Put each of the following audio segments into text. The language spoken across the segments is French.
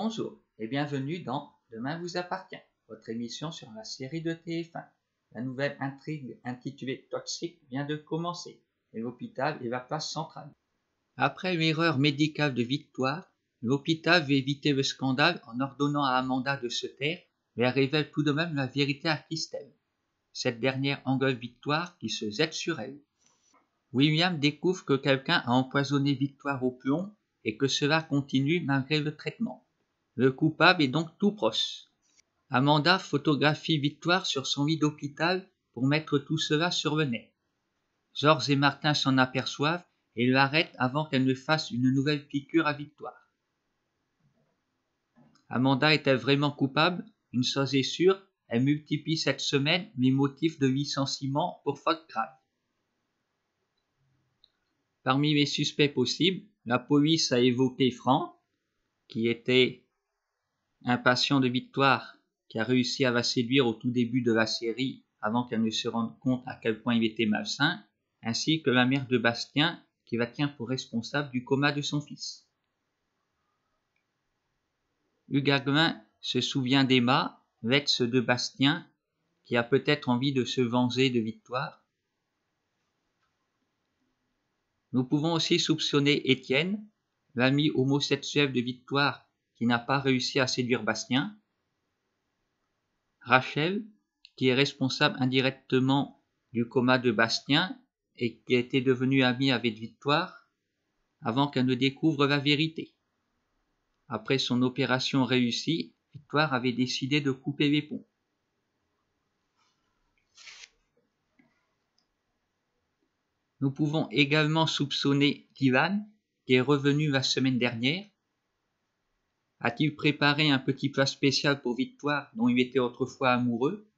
Bonjour et bienvenue dans Demain vous appartient, votre émission sur la série de TF1. La nouvelle intrigue intitulée Toxique vient de commencer et l'hôpital est la place centrale. Après l'erreur médicale de Victoire, l'hôpital veut éviter le scandale en ordonnant à Amanda de se taire, mais elle révèle tout de même la vérité à Christelle. Cette dernière engueule Victoire qui se jette sur elle. William découvre que quelqu'un a empoisonné Victoire au plomb et que cela continue malgré le traitement. Le coupable est donc tout proche. Amanda photographie Victoire sur son lit d'hôpital pour mettre tout cela sur le net. Georges et Martin s'en aperçoivent et l'arrêtent avant qu'elle ne fasse une nouvelle piqûre à Victoire. Amanda est-elle vraiment coupable? Une chose est sûre, elle multiplie cette semaine les motifs de licenciement pour faute grave. Parmi les suspects possibles, la police a évoqué Franck, qui était un patient de Victoire qui a réussi à la séduire au tout début de la série avant qu'elle ne se rende compte à quel point il était malsain, ainsi que la mère de Bastien qui la tient pour responsable du coma de son fils. Hugues Hagelin se souvient d'Emma, l'ex de Bastien, qui a peut-être envie de se venger de Victoire. Nous pouvons aussi soupçonner Étienne, l'ami homosexuel de Victoire qui n'a pas réussi à séduire Bastien. Rachel, qui est responsable indirectement du coma de Bastien et qui était devenue amie avec Victoire avant qu'elle ne découvre la vérité. Après son opération réussie, Victoire avait décidé de couper les ponts. Nous pouvons également soupçonner Dylan, qui est revenu la semaine dernière. A-t-il préparé un petit plat spécial pour Victoire dont il était autrefois amoureux?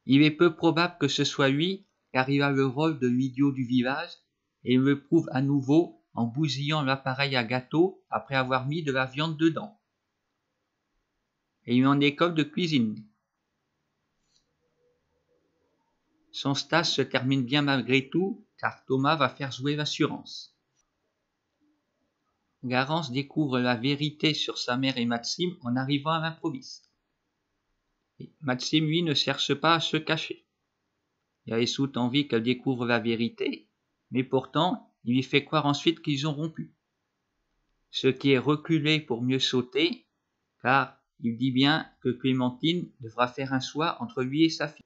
Il est peu probable que ce soit lui, car il a le rôle de l'idiot du village et il le prouve à nouveau en bousillant l'appareil à gâteau après avoir mis de la viande dedans. Et il en école de cuisine. Son stage se termine bien malgré tout, car Thomas va faire jouer l'assurance. Garance découvre la vérité sur sa mère et Maxime en arrivant à l'improviste. Maxime, lui, ne cherche pas à se cacher. Il a Essout envie qu'elle découvre la vérité, mais pourtant, il lui fait croire ensuite qu'ils ont rompu. Ce qui est reculé pour mieux sauter, car il dit bien que Clémentine devra faire un choix entre lui et sa fille.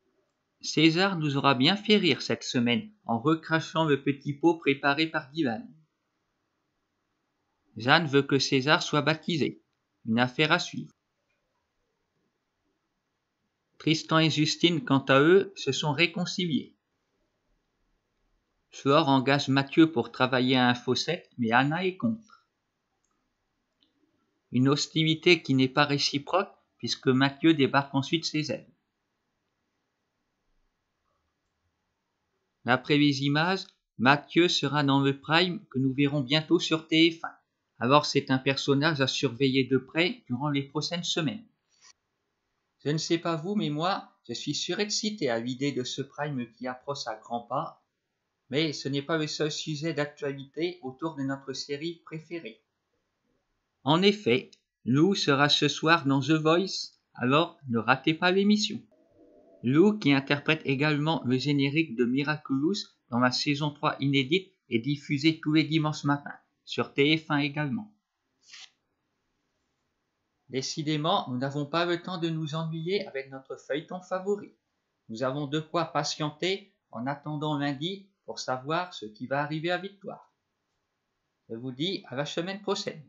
César nous aura bien fait rire cette semaine en recrachant le petit pot préparé par Dylan. Jeanne veut que César soit baptisé, une affaire à suivre. Tristan et Justine, quant à eux, se sont réconciliés. Flore engage Mathieu pour travailler à Info7, mais Anna est contre. Une hostilité qui n'est pas réciproque, puisque Mathieu débarque ensuite chez elle. D'après les images, Mathieu sera dans le prime que nous verrons bientôt sur TF1. Alors c'est un personnage à surveiller de près durant les prochaines semaines. Je ne sais pas vous, mais moi, je suis surexcité à l'idée de ce prime qui approche à grands pas. Mais ce n'est pas le seul sujet d'actualité autour de notre série préférée. En effet, Lou sera ce soir dans The Voice, alors ne ratez pas l'émission. Lou, qui interprète également le générique de Miraculous dans la saison 3 inédite, est diffusée tous les dimanches matins, sur TF1 également. Décidément, nous n'avons pas le temps de nous ennuyer avec notre feuilleton favori. Nous avons de quoi patienter en attendant lundi pour savoir ce qui va arriver à Victoire. Je vous dis à la semaine prochaine.